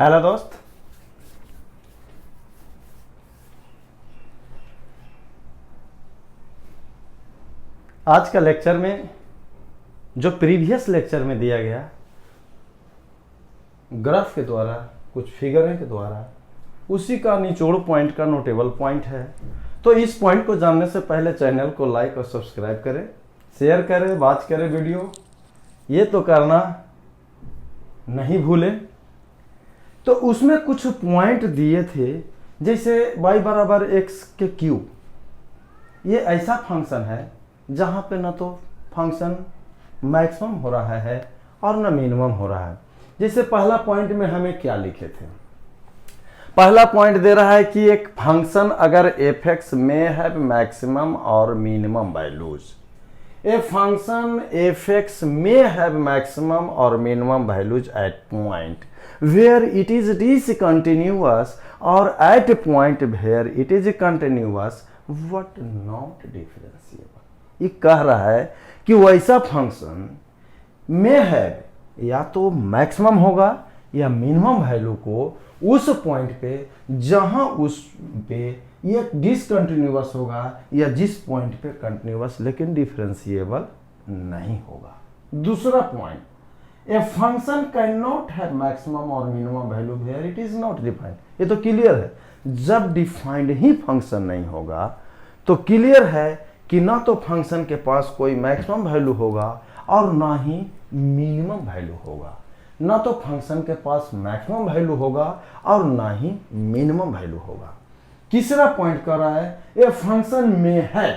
Hello दोस्त, आज का लेक्चर में जो प्रीवियस लेक्चर में दिया गया ग्राफ के द्वारा, कुछ फिगरें के द्वारा, उसी का निचोड़ पॉइंट का नोटेबल पॉइंट है। तो इस पॉइंट को जानने से पहले चैनल को लाइक और सब्सक्राइब करें, शेयर करें, वॉच करें वीडियो, ये तो करना नहीं भूलें। तो उसमें कुछ पॉइंट दिए थे, जैसे y बराबर x के क्यूब। ये ऐसा फंक्शन है जहाँ पे ना तो फंक्शन मैक्सिमम हो रहा है और ना मिनिमम हो रहा है। जैसे पहला पॉइंट में हमें क्या लिखे थे, पहला पॉइंट दे रहा है कि एक फंक्शन अगर f(x) में है मैक्सिमम और मिनिमम वैल्यूज, ए फंक्शन f(x) में है मैक्सिमम और minimum values at point where it is discontinuous or at a point where it is continuous but not differentiable। ये कह रहा है कि वैसा फंक्शन में है या तो मैक्सिमम होगा या मिनिमम वैल्यू को उस पॉइंट पे जहां उस पे ये डिसकंटिन्यूअस होगा या जिस पॉइंट पे कंटिन्यूअस लेकिन डिफरेंशिएबल नहीं होगा। दूसरा point, a function can not have maximum और minimum value where it is not defined. ये तो क्लियर है, जब डिफाइंड ही फंक्शन नहीं होगा तो क्लियर है कि ना तो फंक्शन के पास कोई मैक्सिमम वैल्यू होगा और ना ही मिनिमम वैल्यू होगा। ना तो फंक्शन के पास मैक्सिमम वैल्यू होगा और ना ही मिनिमम वैल्यू होगा। तीसरा पॉइंट कर रहा है ए फंक्शन में है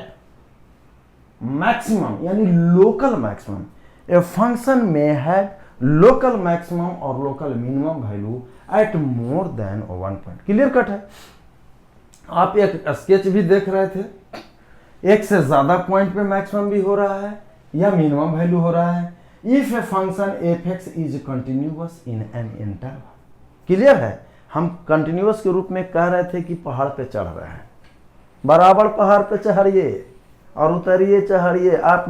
मैक्सिमम यानी लोकल मैक्सिमम, ए फंक्शन में है लोकल मैक्सिमम और local minimum value at more than one point. Clear cut है। आप एक स्केच भी देख रहे थे, एक से ज्यादा पॉइंट पे मैक्सिमम भी हो रहा है या मिनिमम वैल्यू हो रहा है। If a function f(x) is continuous in an interval. Clear है, हम कंटिन्यूअस के रूप में कह रहे थे कि पहाड़ पे चढ़ रहे हैं, बराबर पहाड़ पे चढ़िए और उतरिए, चढ़िए, अप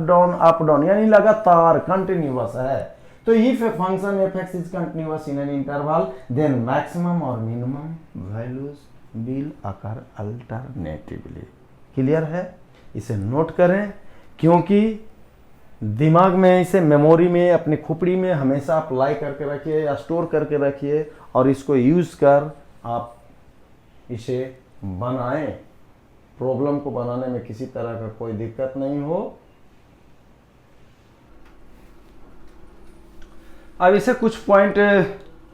डाउन यानी लगातार कंटिन्यूअस है। तो if a function f(x) is continuous in an interval then maximum और minimum values will occur alternatively. Clear है, इसे नोट करें क्योंकि दिमाग में, इसे मेमोरी में, अपनी खोपड़ी में हमेशा अप्लाई करके रखिए या स्टोर करके रखिए और इसको यूज कर आप इसे बनाएं। प्रॉब्लम को बनाने में किसी तरह का कोई दिक्कत नहीं हो। अब इसे कुछ पॉइंट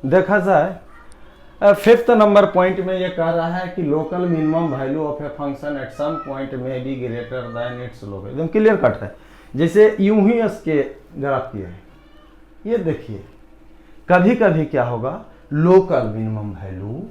देखा जाए। फिफ्थ नंबर पॉइंट में यह कह रहा है कि local minimum value of a function at some point may be greater than its local. एकदम क्लियर कट है। जैसे यूं ही इसके ग्राफ किए हैं, ये देखिए कभी कभी क्या होगा, लोकल मिनिमम वैल्यू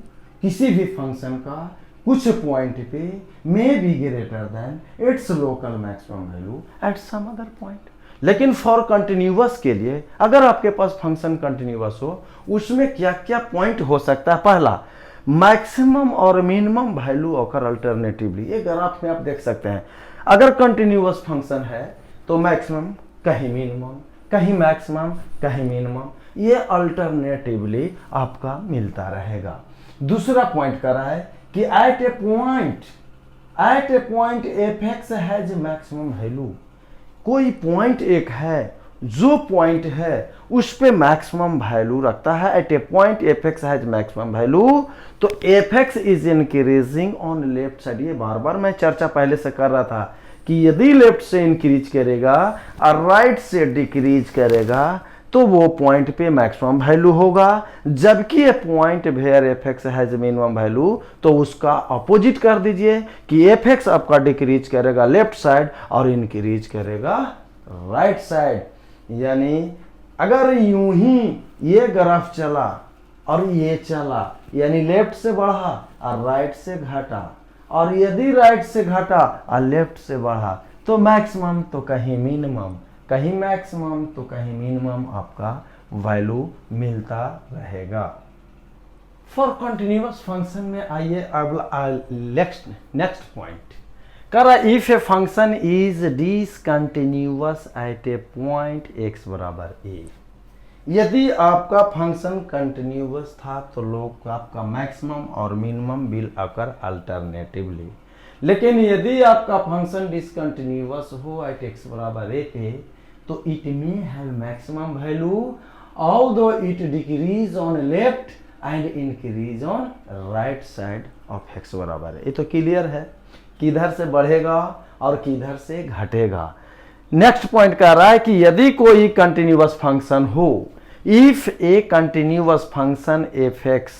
किसी भी फंक्शन का कुछ पॉइंट पे may be greater than its local maximum value at some other point. लेकिन फॉर कंटिन्यूअस के लिए अगर आपके पास फंक्शन कंटिन्यूअस हो, उसमें क्या क्या पॉइंट हो सकता है। पहला, मैक्सिमम और मिनिमम वैल्यू ऑकर अल्टरनेटिवली। ये ग्राफ में आप देख सकते हैं, अगर कंटिन्यूअस फंक्शन है तो मैक्सिमम कहीं मिनिमम, कहीं मैक्सिमम कहीं मिनिमम, ये अल्टरनेटिवली आपका मिलता रहेगा। दूसरा पॉइंट कर रहा है कि at a point f(x) has maximum value. कोई पॉइंट एक है, जो पॉइंट है उस पे मैक्सिमम वैल्यू रखता है। At a point f(x) has maximum value, तो f(x) is increasing on left side. ये बार बार मैं चर्चा पहले से कर रहा था कि यदि लेफ्ट से इंक्रीज करेगा और राइट से डिक्रीज करेगा तो वो पॉइंट पे मैक्सिमम वैल्यू होगा। जबकि ये point where f(x) has minimum value, तो उसका अपोजिट कर दीजिए कि f(x) आपका डिक्रीज करेगा लेफ्ट साइड और इंक्रीज करेगा राइट साइड। यानी अगर यूं ही ये ग्राफ चला और ये चला, यानी लेफ्ट से बढ़ा और राइट से घटा, और यदि राइट से घटा और लेफ्ट से बढ़ा, तो मैक्सिमम तो कहीं मिनिमम, कहीं मैक्सिमम तो कहीं मिनिमम आपका वैल्यू मिलता रहेगा। फॉर कंटिन्यूअस फंक्शन में आइए अब नेक्स्ट पॉइंट करा, if a function is discontinuous at a point x बराबर a। यदि आपका फंक्शन कंटिन्यूअस था तो लोग आपका मैक्सिमम और मिनिमम विल अकर अल्टरनेटिवली। लेकिन यदि आपका फंक्शन डिसकंटिन्यूअस हो एट x बराबर a पे तो it may have maximum value although it decrease on left and increase on right side of x बराबर है। ये तो क्लियर है, किधर से बढ़ेगा और किधर से घटेगा। नेक्स्ट पॉइंट कह रहा है कि यदि कोई कंटिन्यूअस फंक्शन हो, if a continuous function F X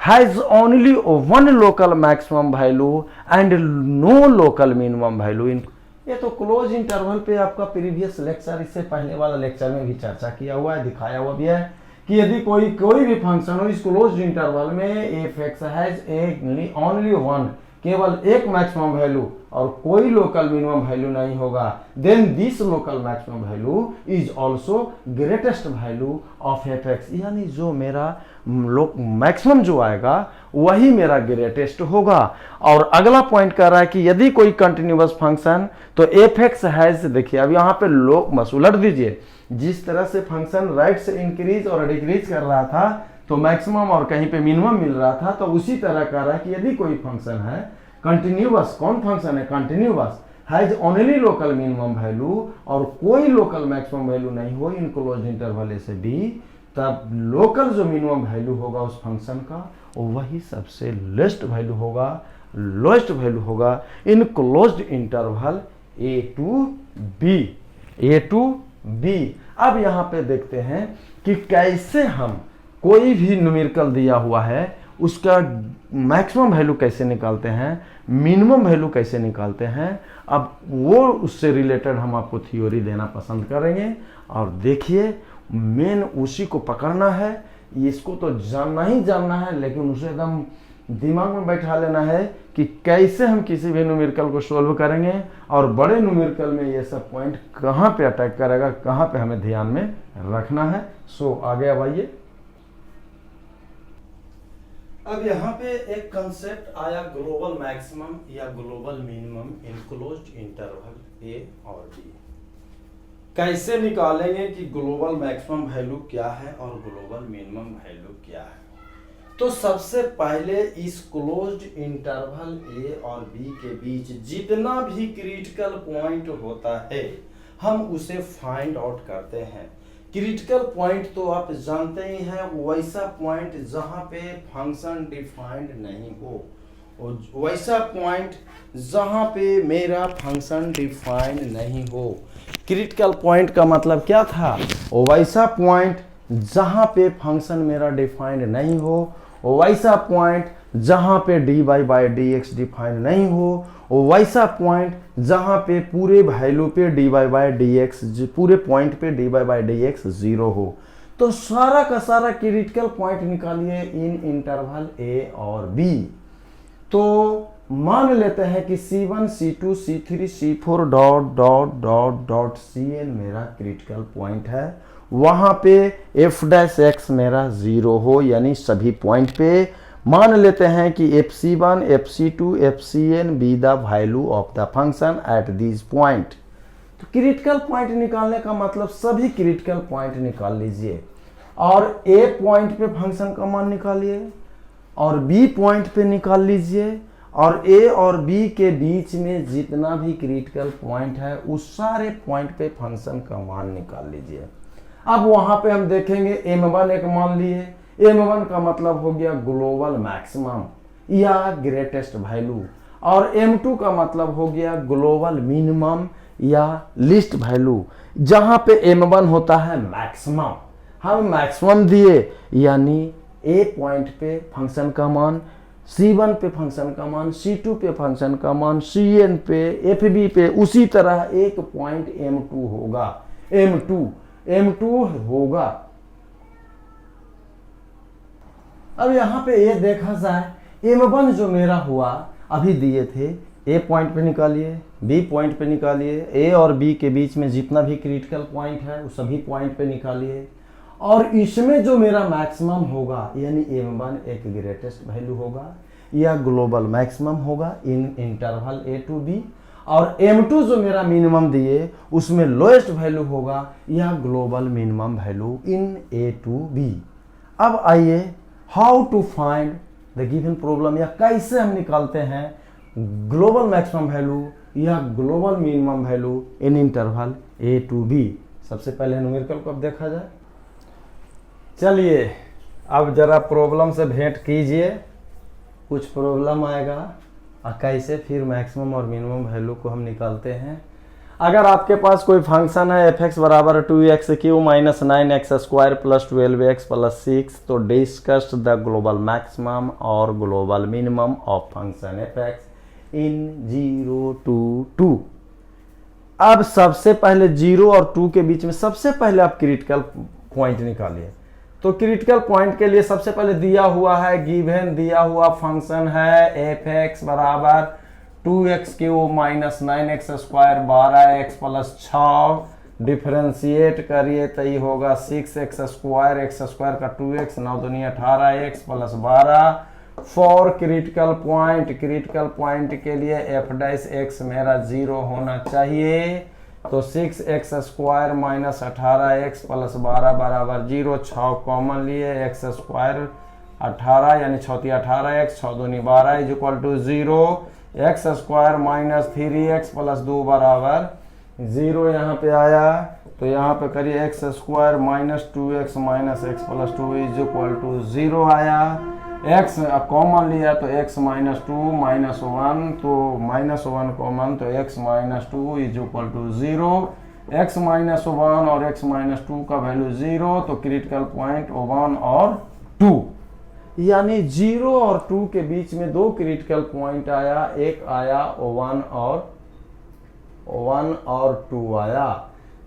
has only one local maximum value and no local minimum value in. ये तो क्लोज इंटरवल पे आपका प्रीवियस लेक्चर, इससे पहले वाला लेक्चर में भी चर्चा किया हुआ है, दिखाया हुआ भी है कि यदि कोई भी फंक्शन हो इस क्लोज इंटरवल में F X has only one, केवल एक मैक्सिमम वैल्यू और कोई लोकल मिनिमम वैल्यू नहीं होगा, then this local maximum value is also greatest value of F X. यानी जो मेरा मैक्सिमम जो आएगा वही मेरा ग्रेटेस्ट होगा। और अगला पॉइंट कर रहा है कि यदि कोई कंटिन्यूअस फंक्शन तो एफ एक्स हैज, देखिए अब यहाँ पे लोग बस उलट दीजिए, जिस तरह से फंक्शन राइट से इंक्रीज और डिक्रीज कर रहा था तो मैक्सिमम और कहीं पे मिनिमम मिल रहा था, तो उसी तरह कह रहा है कि यदि कोई फंक्शन है कंटिन्यूअस, कौन फंक्शन है continuous, has only local minimum value और कोई लोकल मैक्सिमम वैल्यू नहीं हो इन क्लोज इंटरवल ए से बी, तब लोकल जो मिनिमम वैल्यू होगा उस फंक्शन का वही सबसे लेस्ट वैल्यू होगा, लोएस्ट वैल्यू होगा in closed interval A to B, A to B. अब यहाँ पे देखते हैं कि कैसे हम कोई भी न्यूमेरिकल दिया हुआ है उसका मैक्सिमम वैल्यू कैसे निकालते हैं, मिनिमम वैल्यू कैसे निकालते हैं। अब वो उससे रिलेटेड हम आपको थ्योरी देना पसंद करेंगे। और देखिए मेन उसी को पकड़ना है, इसको तो जानना ही जानना है, लेकिन उसे एकदम दिमाग में बैठा लेना है कि कैसे हम किसी भी न्यूमेरिकल को सोल्व करेंगे और बड़े न्यूमेरिकल में ये सब पॉइंट कहाँ पे अटैक करेगा, कहाँ पे हमें ध्यान में रखना है। सो आगे अब आइए। अब यहाँ पे एक कंसेप्ट आया ग्लोबल मैक्सिमम या global minimum in closed interval a और बी। कैसे निकालेंगे कि ग्लोबल मैक्सिमम वैल्यू क्या है और ग्लोबल मिनिमम वैल्यू क्या है। तो सबसे पहले इस क्लोज्ड इंटरवल ए और बी के बीच जितना भी क्रिटिकल पॉइंट होता है हम उसे फाइंड आउट करते हैं। क्रिटिकल पॉइंट तो आप जानते ही हैं, वैसा पॉइंट जहां पे फंक्शन डिफाइंड नहीं हो, वैसा पॉइंट जहां पे मेरा फंक्शन डिफाइंड नहीं हो। क्रिटिकल पॉइंट का मतलब क्या था, वैसा पॉइंट जहां पे फंक्शन मेरा डिफाइंड नहीं हो, वैसा पॉइंट जहां पे dy by D x defined नहीं हो, वैसा पॉइंट जहां पे पूरे वैल्यू पे dy बाई डी एक्स, पूरे पॉइंट पे dy बाई डी एक्स 0 हो। तो सारा का सारा क्रिटिकल पॉइंट निकालिए इन इंटरवल ए और बी। तो मान लेते हैं कि C1, C2, C3, C4 dot dot dot dot Cn मेरा क्रिटिकल पॉइंट है, वहां पे f डैश x मेरा 0 हो, यानी सभी पॉइंट पे मान लेते हैं कि FC1, FC2, FCn be the value of the function at this point. तो क्रिटिकल पॉइंट निकालने का मतलब सभी क्रिटिकल पॉइंट निकाल लीजिए और A पॉइंट पे फंक्शन का मान निकालिए और B पॉइंट पे निकाल लीजिए और A और B के बीच में जितना भी क्रिटिकल पॉइंट है उस सारे पॉइंट पे फंक्शन का मान निकाल लीजिए। अब वहां पे हम देखेंगे M1 एक मान लिए, M1 का मतलब हो गया ग्लोबल मैक्सिमम या ग्रेटेस्ट वैल्यू और M2 का मतलब हो गया ग्लोबल मिनिमम या लीस्ट वैल्यू। जहां पे M1 होता है मैक्सिमम, हम मैक्सिमम दिए यानी A पॉइंट पे फंक्शन का मान, C1 पे फंक्शन का मान, C2 पे फंक्शन का मान, Cn पे, FB पे, उसी तरह एक पॉइंट M2 होगा, M2 होगा। अब यहां पे ये देखा जाए M1 जो मेरा हुआ अभी दिए थे, A पॉइंट पे निकालिए, B पॉइंट पे निकालिए, A और B के बीच में जितना भी क्रिटिकल पॉइंट है उस सभी पॉइंट पे निकालिए और इसमें जो मेरा मैक्सिमम होगा यानी M1 एक ग्रेटेस्ट वैल्यू होगा या ग्लोबल मैक्सिमम होगा in interval A to B और M2 जो मेरा मिनिमम दिए उसमें लोएस्ट वैल्यू होगा यह global minimum value in A to B। अब आइए how to find the given problem, या कैसे हम निकालते हैं ग्लोबल मैक्सिमम वैल्यू या global minimum value in interval A to B। सबसे पहले न्यूमेरिकल को अब देखा जाए। चलिए अब जरा प्रॉब्लम से भेंट कीजिए, कुछ प्रॉब्लम आएगा और कैसे फिर मैक्सिमम और मिनिमम वैल्यू को हम निकालते हैं। अगर आपके पास कोई फंक्शन है f(x) बराबर 2x³ minus 9x square plus 12x plus 6, तो डिस्कस द ग्लोबल मैक्सिमम और global minimum of function f(x) in 0 to 2। अब सबसे पहले 0 और 2 के बीच में सबसे पहले आप क्रिटिकल पॉइंट निकालिए। तो क्रिटिकल पॉइंट के लिए सबसे पहले दिया हुआ है, गिवन दिया हुआ फंक्शन है f(x) बराबर 2x³ minus 9x square 12x plus 6, differentiate करिए तो ये होगा 6x स्क्वायर, x स्क्वायर का 2x, 9 दूनी 18x plus 12। For critical point के लिए f' मेरा 0 होना चाहिए, तो 6x square minus 18x plus 12 बराबर 0। 6 कॉमन लिए, x स्क्वायर 18 यानी 6 18x, 6 दूनी 12 is equal to 0। x square minus 3x plus 2 बराबर 0 यहाँ पे आया, तो यहाँ पे करिए x square minus 2x minus x plus 2 is equal to 0 आया। x कॉमन लिया तो x माइनस 2 माइनस 1, तो माइनस 1 कॉमन, तो x minus 2 is equal to 0। x minus 1 और x माइनस 2 का वैल्यू 0, तो क्रिटिकल पॉइंट 1 और 2, यानी 0 और 2 के बीच में दो क्रिटिकल पॉइंट आया, एक आया 1 और 2 आया।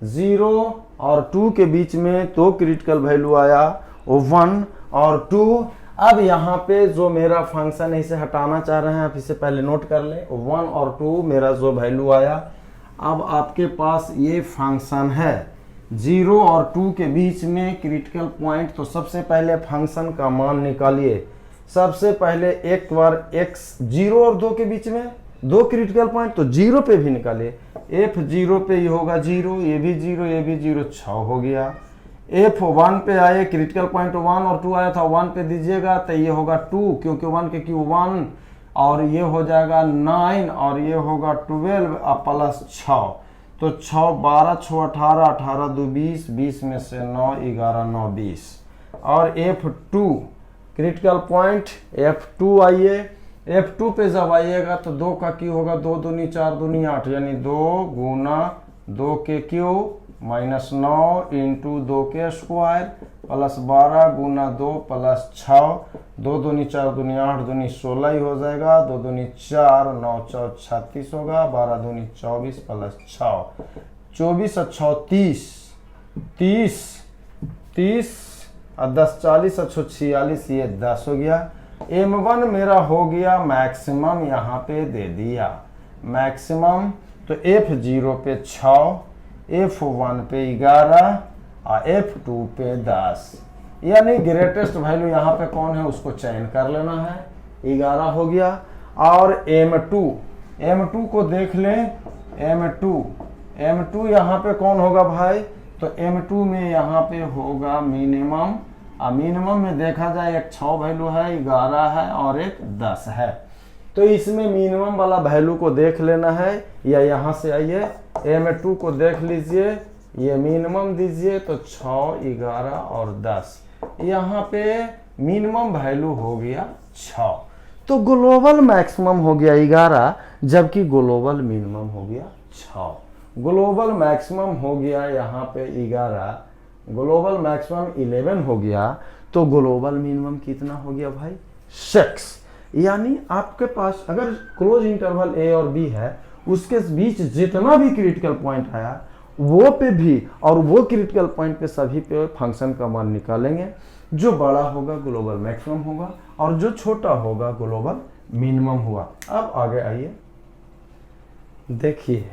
0 और 2 के बीच में दो क्रिटिकल वैल्यू आया 1 और 2। अब यहाँ पे जो मेरा फंक्शन है इसे हटाना चाह रहे हैं, आप इसे पहले नोट कर ले। 1 और 2 मेरा जो वैल्यू आया, अब आपके पास ये फंक्शन है 0 और 2 के बीच में क्रिटिकल पॉइंट, तो सबसे पहले फंक्शन का मान निकालिए। सबसे पहले एक बार x 0 और 2 के बीच में दो क्रिटिकल पॉइंट, तो 0 पे भी निकालिए। f0 पे ये होगा 0, ये भी 0, ये भी 0, 6 हो गया। f1 पे आए, क्रिटिकल पॉइंट 1 और 2 आया था, 1 पे दीजिएगा तो ये होगा 2, क्योंकि 1 के क्यू 1, और ये हो जाएगा 9 और ये होगा 12 प्लस 6, तो 6 12 6 18, 18 2 20, 20 में से 9 11 9 20। और f2 क्रिटिकल पॉइंट f2 आइए, f2 पे जब आइएगा तो 2 का क्यू होगा 2 दूनी 4 दूनी 8, यानी 2 गुना 2 के क्यू माइनस 9 इंटू 2 के स्क्वायर प्लस 12 गुना 2 प्लस 6, 2 दूनी 4 दूनी 8 दूनी 16 ही हो जाएगा, 2 दूनी 4 9 4 36 होगा, 12 दूनी 24 प्लस 6 24 और 6 30 30 और 10 40 और 46, ये 10 हो गया। m1 मेरा हो गया मैक्सिमम, यहाँ पे दे दिया मैक्सिमम, तो f0 पे 6, f1 पे 11 और f2 पे 10, यानी ग्रेटेस्ट वैल्यू यहाँ पे कौन है उसको चयन कर लेना है, 11 हो गया। और m2 को देख लें, m2 यहाँ पे कौन होगा भाई, तो m2 में यहाँ पे होगा मिनिमम, और मिनिमम में देखा जाए एक 6 वैल्यू है, 11 है और एक 10 है, तो इसमें मिनिमम वाला वैल्यू को देख लेना है, या यहाँ से आइए m2 को देख लीजिए, ये मिनिमम दीजिए तो 6 11 और 10, यहाँ पे मिनिमम वैल्यू हो गया 6, तो ग्लोबल मैक्सिमम हो गया 11, जबकि ग्लोबल मिनिमम हो गया 6। ग्लोबल मैक्सिमम हो गया यहाँ पे 11, ग्लोबल मैक्सिमम 11 हो गया, तो ग्लोबल मिनिमम कितना हो गया भाई 6। यानी आपके पास अगर क्लोज इंटरवल ए और बी है, उसके बीच जितना भी क्रिटिकल पॉइंट आया वो पे भी, और वो क्रिटिकल पॉइंट पे सभी पे फंक्शन का मान निकालेंगे, जो बड़ा होगा ग्लोबल मैक्सिमम होगा और जो छोटा होगा ग्लोबल मिनिमम हुआ। अब आगे आइए, देखिए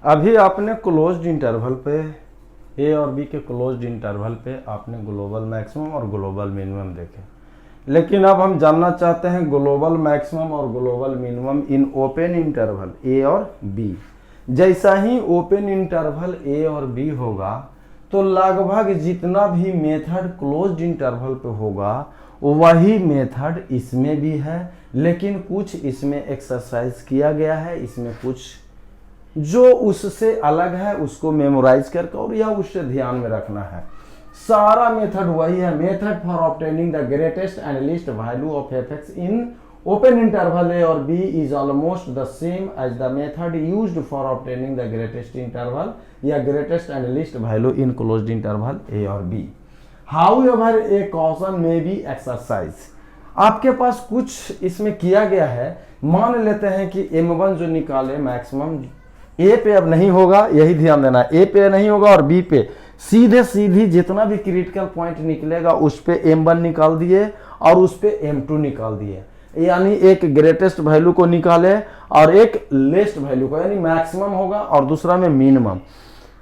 अभी आपने क्लोज्ड इंटरवल पे ए और बी के क्लोज्ड इंटरवल पे आपने ग्लोबल मैक्सिमम और ग्लोबल मिनिमम देखे, लेकिन अब हम जानना चाहते हैं ग्लोबल मैक्सिमम और global minimum in open interval a और बी। जैसा ही ओपन इंटरवल ए और बी होगा तो लगभग जितना भी मेथड क्लोज्ड इंटरवल पे होगा वही मेथड इसमें भी है, लेकिन कुछ इसमें एक्सरसाइज किया गया है, इसमें कुछ जो उससे अलग है उसको मेमोराइज करके और या उससे ध्यान में रखना है। सारा मेथड वही है। Method for obtaining the greatest and least value of एफ(x) इन ओपन इंटरवल ए और B is almost the same as the method used for obtaining the greatest interval या greatest and least value in closed interval a और B. However a question में B exercise, आपके पास कुछ इसमें किया गया है। मान लेते हैं कि m1 जो निकाले मैक्सिमम ए पे अब नहीं होगा, यही ध्यान देना, ए पे नहीं होगा और बी पे सीधी जितना भी क्रिटिकल पॉइंट निकलेगा उस पे m1 निकाल दिए और उस पे m2 निकाल दिए, यानी एक ग्रेटेस्ट वैल्यू को निकाले और एक लेस्ट वैल्यू को, यानी मैक्सिमम होगा और दूसरा में मिनिमम।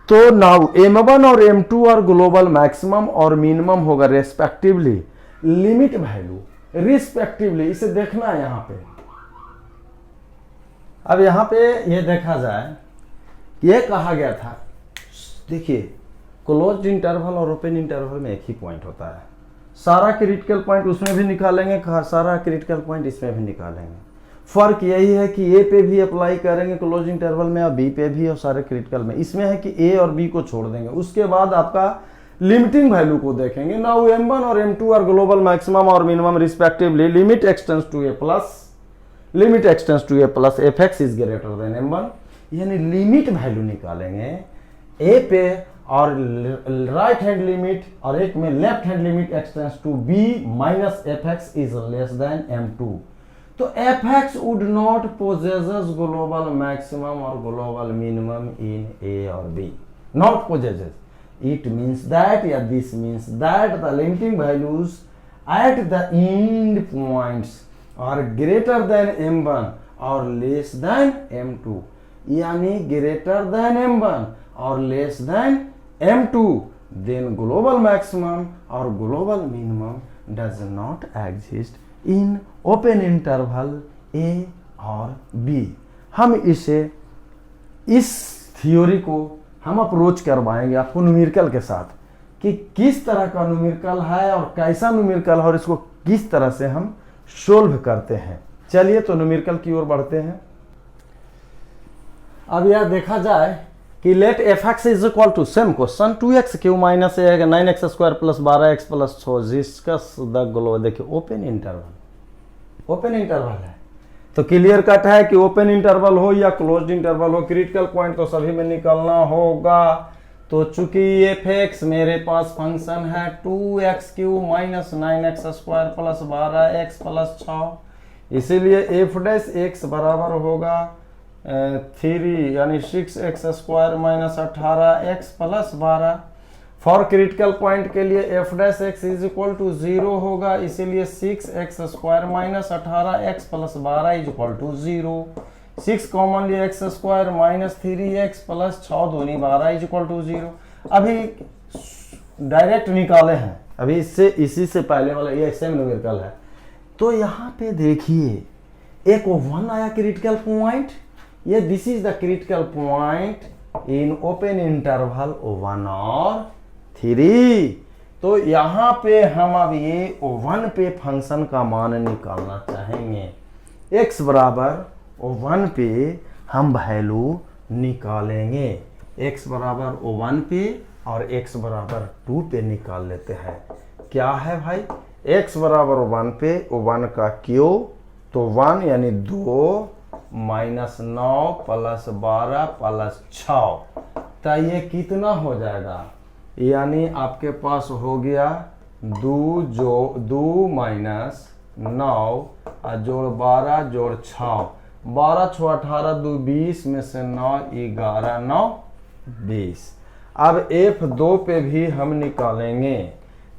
तो नाउ m1 और m2 और ग्लोबल मैक्सिमम और मिनिमम होगा रेस्पेक्टिवली लिमिट वैल्यू रिस्पेक्टिवली। इसे देखना है यहाँ पे। अब यहाँ पे ये देखा जाए, ये कहा गया था, देखिए क्लोज्ड इंटरवल और ओपन इंटरवल में एक ही पॉइंट होता है। सारा क्रिटिकल पॉइंट उसमें भी निकालेंगे, सारा क्रिटिकल पॉइंट इसमें भी निकालेंगे। फर्क यही है कि ए पे भी अप्लाई करेंगे क्लोज इंटरवल में और बी पे भी और सारे क्रिटिकल में। इसमें है कि ए और बी को छोड़ देंगे, उसके बाद आपका लिमिटिंग वैल्यू को देखेंगे। नाउ m1 और m2 और ग्लोबल मैक्सिमम और minimum respectively limit extends to a plus f(x) is greater than m1, यानी लिमिट वैल्यू निकालेंगे ए पे और राइट हैंड लिमिट और एक में left hand limit extends to b minus f(x) is less than m2। तो f(x) would not possesses global maximum और global minimum in A और B, not possesses. It means that, या this means that the limiting values at the end points are greater than m1 or less than m2, यानी greater than m1 or less than m2, then global maximum or global minimum does not exist in open interval A और B। हम इस theory को हम approach करवाएंगे आपको numerical के साथ कि किस तरह का न्यूमेरिकल है और कैसा न्यूमेरिकल है और इसको किस तरह से हम सोल्व करते हैं। चलिए तो न्यूमेरिकल की ओर बढ़ते हैं। अब यह देखा जाए कि let f(x) is equal to same question 2x³ minus 9x² plus 12x plus 6 discuss the global. देखिए ओपन इंटरवल है तो क्लियर कट है कि ओपन इंटरवल हो या क्लोज्ड इंटरवल हो, क्रिटिकल पॉइंट तो सभी में निकालना होगा। तो चूंकि f(x) मेरे पास फंक्शन है 2x³ minus 9x² plus 12x plus 6, इसीलिए f' बराबर होगा 3 यानी 6x² minus 18x plus 12। For critical point के लिए f' इज इक्वल टू 0 होगा, इसीलिए 6x² minus 18x plus 12 is equal to 0। 6 common लिए x² माइनस 3x प्लस 6 दूनी 12 इज इक्वल टू 0। अभी डायरेक्ट निकाले हैं, अभी इसी से पहले वाला ये सेम न्यूमेरिकल है। तो यहाँ पे देखिए एक 1 आया क्रिटिकल पॉइंट, ये this is the critical point in open interval 1 और 3। तो यहाँ पे हम अब ये 1 पे फंक्शन का मान निकालना चाहेंगे। x बराबर 1 पे हम वैल्यू निकालेंगे, x बराबर 1 पे और x बराबर 2 पे निकाल लेते हैं। क्या है भाई, x बराबर 1 पे 1 का क्यू तो 1 यानी 2 माइनस 9 प्लस 12 प्लस 6, तो ये कितना हो जाएगा, यानी आपके पास हो गया 2 माइनस 9 जोड़ 12 जोड़ 6, 12 6 18 2 20 में से 9 11 9 20। अब f2 पे भी हम निकालेंगे,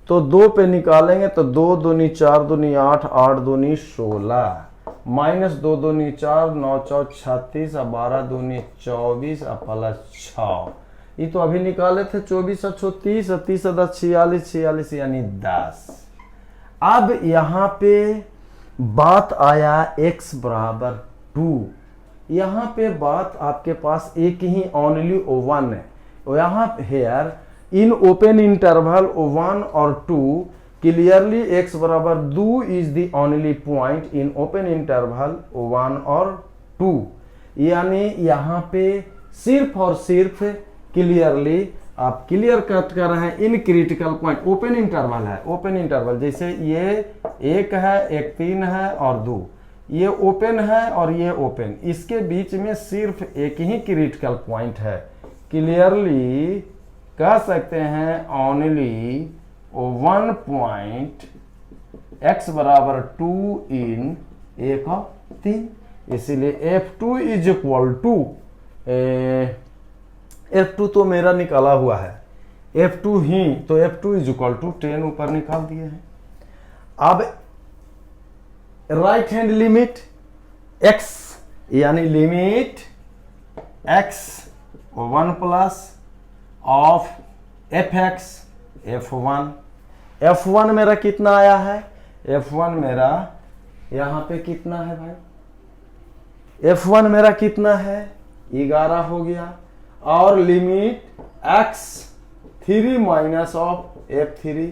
तो 2 पे निकालेंगे तो 2 दूनी 4 दूनी 8 8 दूनी 16 माइनस 2 दूनी 4 9 4 36 और 12 दूनी 24 और प्लस 6। ये तो अभी निकाले थे 24 और 30 और 30 और 10 46 46 यानी 10। अब यहाँ पे बात आया x बराबर 2, यहाँ पे बात आपके पास एक ही ओनली 1 है। यहाँ हेयर इन ओपन इंटरवल 1 और 2 क्लियरली x बराबर 2 is the only point in open interval 1 और 2, यानी यहाँ पे सिर्फ और सिर्फ क्लियरली आप क्लियर कट कर रहे हैं in critical point. Open interval है, ओपन इंटरवल जैसे ये 1 है, एक 3 है और 2, ये ओपन है और ये ओपन, इसके बीच में सिर्फ एक ही क्रिटिकल पॉइंट है। क्लियरली कह सकते हैं ओनली 1 पॉइंट x बराबर 2 इन 1 और 3, इसीलिए F2 is equal to F2 तो मेरा निकाला हुआ है, F2 ही, तो F2 इज इक्वल टू 10 ऊपर निकाल दिए हैं। अब राइट हैंड लिमिट x, यानी limit x 1 plus of fx f1, f1 मेरा कितना आया है, f1 मेरा यहां पे कितना है भाई, f1 मेरा कितना है 11 हो गया, और limit x 3 minus of f3,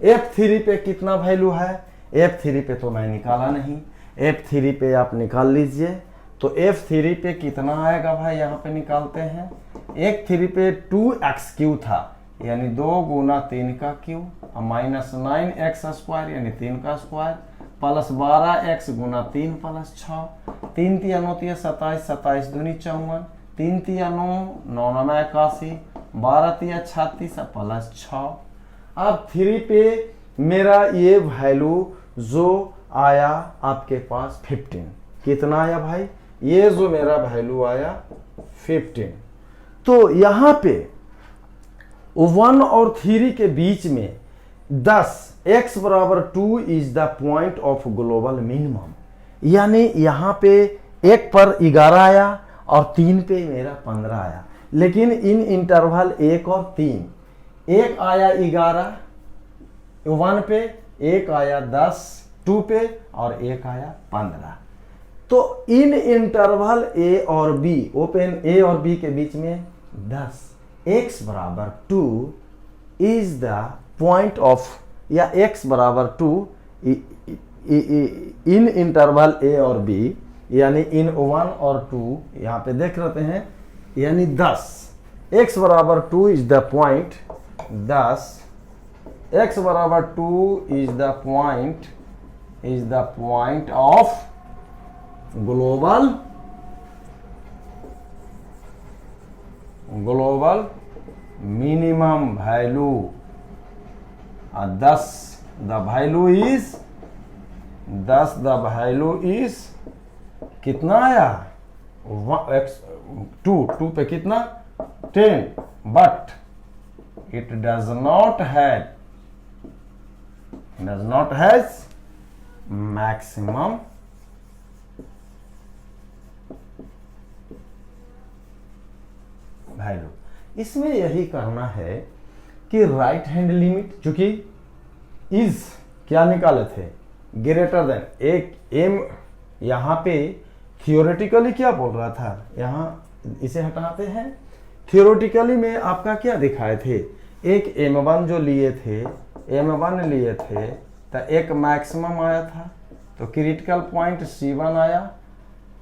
f3 पे कितना वैल्यू है, f3 पे तो मैं निकाला नहीं, f3 पे आप निकाल लीजिए। तो f3 पे कितना आएगा भाई, यहाँ पे निकालते हैं। एक 3 पे 2x क्यू था, यानी 2 गुना 3 का क्यू, माइनस 9x स्क्वायर यानी 3 का स्क्वायर, प्लस 12x गुना 3 प्लस 6, 3 तिया 9 तिया 27, 27 दूनी 54, 3 तिया 9, 9 9 81, 12 तिया 36 प्लस 6। अब 3 पे मेरा ये वैल्यू जो आया आपके पास 15, कितना आया भाई, ये जो मेरा वैल्यू आया 15। तो यहाँ पे 1 और 3 के बीच में 10, x बराबर 2 is the point of global minimum, यानी यहाँ पे 1 पर 11 आया और 3 पे मेरा 15 आया, लेकिन इन इंटरवल 1 और 3, 1 आया 11 1 पे, 1 आया 10 2 पे, और 1 आया 15। तो इन इंटरवल a और b, ओपन a और b के बीच में 10, x बराबर 2 इज द पॉइंट ऑफ, या x बराबर 2 इन इंटरवल a और b, यानी इन 1 और 2, यहाँ पे देख रहे हैं, यानी 10, x बराबर 2 इज द पॉइंट 10, x बराबर 2 is the point of global minimum value. 10 the value is कितना आया, टू पे कितना 10, but it does not has maximum value. इसमें यही करना है कि राइट हैंड लिमिट, चूंकि इज क्या निकाले थे, ग्रेटर देन, एक एम यहाँ पे थियोरेटिकली क्या बोल रहा था, यहाँ इसे हटाते हैं, थियोरेटिकली में आपका क्या दिखाए थे, एक m1 जो लिए थे, m1 लिए थे, तो एक मैक्सिमम आया था, तो क्रिटिकल पॉइंट C1 आया,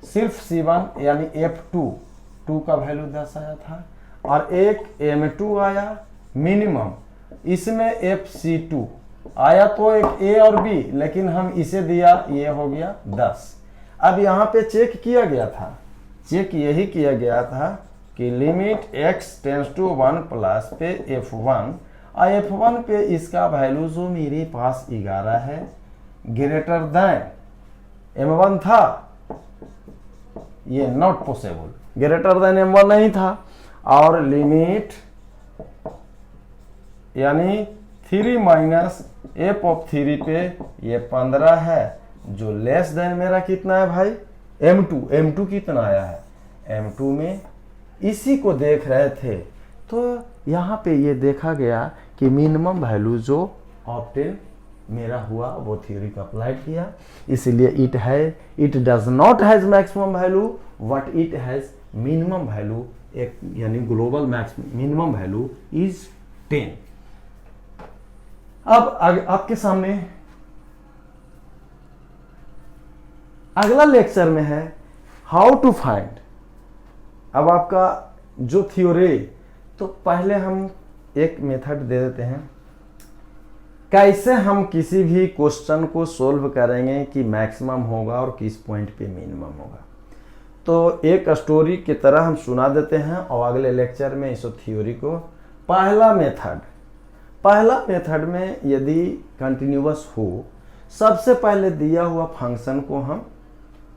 सिर्फ C1 यानी F2 का वैल्यू 10 आया था, और एक M2 आया मिनिमम, इसमें FC2 आया, तो एक A और B, लेकिन हम इसे दिया, ये हो गया 10। अब यहाँ पे चेक किया गया था, चेक यही किया गया था कि limit x tends to 1 plus पे f1, और f1 पे इसका वैल्यू जो मेरे पास 11 है, ग्रेटर देन m1 था, ये not possible, greater than m1 नहीं था, और लिमिट यानी 3 माइनस f ऑफ 3 पे ये 15 है, जो लेस देन मेरा कितना है भाई, m2 कितना आया है, m2 में इसी को देख रहे थे। तो यहाँ पे ये देखा गया कि मिनिमम वैल्यू जो ऑब्टेन मेरा हुआ वो थ्योरी को अप्लाइड किया, इसलिए it does not has maximum value what it has minimum value, एक यानी ग्लोबल मिनिमम वैल्यू इज 10। अब आपके सामने अगला लेक्चर में है हाउ टू फाइंड। अब आपका जो थ्योरी, तो पहले हम एक मेथड दे देते हैं कैसे हम किसी भी क्वेश्चन को सोल्व करेंगे कि मैक्सिमम होगा और किस पॉइंट पे मिनिमम होगा। तो एक स्टोरी की तरह हम सुना देते हैं और अगले लेक्चर में इस थ्योरी को। पहला मेथड में यदि कंटिन्यूअस हो, सबसे पहले दिया हुआ फंक्शन को हम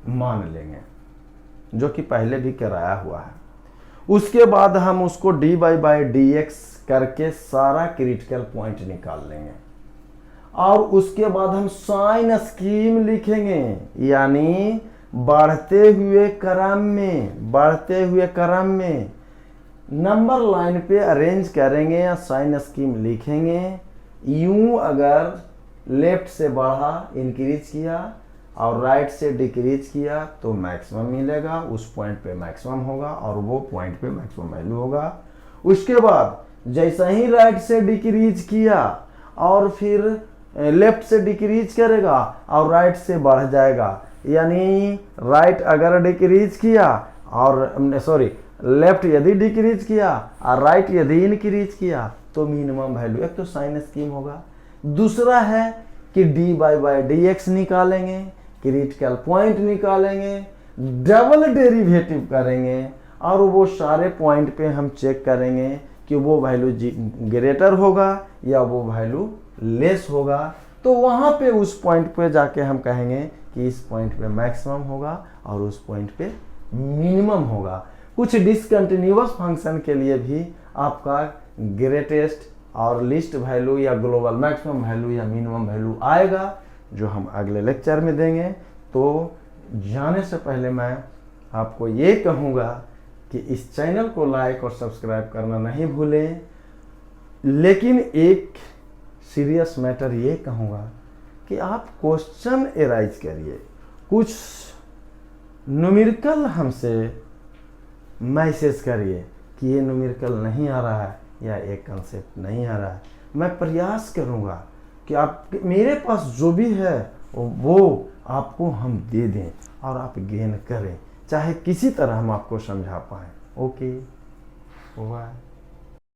मान लेंगे जो कि पहले भी कराया हुआ है। उसके बाद हम उसको dy/dx करके सारा क्रिटिकल पॉइंट निकाल लेंगे और उसके बाद हम साइन स्कीम लिखेंगे, यानी बढ़ते हुए क्रम में नंबर लाइन पे अरेंज करेंगे या साइन स्कीम लिखेंगे। यूं अगर लेफ्ट से बढ़ा इंक्रीज किया और राइट से डिक्रीज किया तो मैक्सिमम मिलेगा, उस पॉइंट पे मैक्सिमम होगा और वो पॉइंट पे मैक्सिमम वैल्यू होगा। उसके बाद जैसा ही राइट से डिक्रीज किया और फिर लेफ्ट से डिक्रीज करेगा और राइट से बढ़ जाएगा, यानी राइट अगर डिक्रीज किया और लेफ्ट यदि डिक्रीज किया और राइट यदि इंक्रीज किया तो मिनिमम वैल्यू, एक तो साइन स्कीम होगा। दूसरा है कि dy/dx निकालेंगे, क्रिटिकल पॉइंट निकालेंगे, डबल डेरिवेटिव करेंगे और वो सारे पॉइंट पे हम चेक करेंगे कि वो वैल्यू ग्रेटर होगा या वो वैल्यू लेस होगा। तो वहाँ पे उस पॉइंट पे जाके हम कहेंगे कि इस पॉइंट पे मैक्सिमम होगा और उस पॉइंट पे मिनिमम होगा। कुछ डिसकंटिन्यूअस फंक्शन के लिए भी आपका ग्रेटेस्ट और लिस्ट वैल्यू या ग्लोबल मैक्सिमम वैल्यू या मिनिमम वैल्यू आएगा, जो हम अगले लेक्चर में देंगे। तो जाने से पहले मैं आपको ये कहूँगा कि इस चैनल को लाइक और सब्सक्राइब करना नहीं भूलें, लेकिन एक सीरियस मैटर ये कहूँगा कि आप क्वेश्चन एराइज करिए, कुछ न्यूमेरिकल हमसे मैसेज करिए कि ये न्यूमेरिकल नहीं आ रहा है या एक कंसेप्ट नहीं आ रहा है। मैं प्रयास करूँगा कि आप मेरे पास जो भी है वो आपको हम दे दें और आप गेन करें, चाहे किसी तरह हम आपको समझा पाएँ। Okay, bye.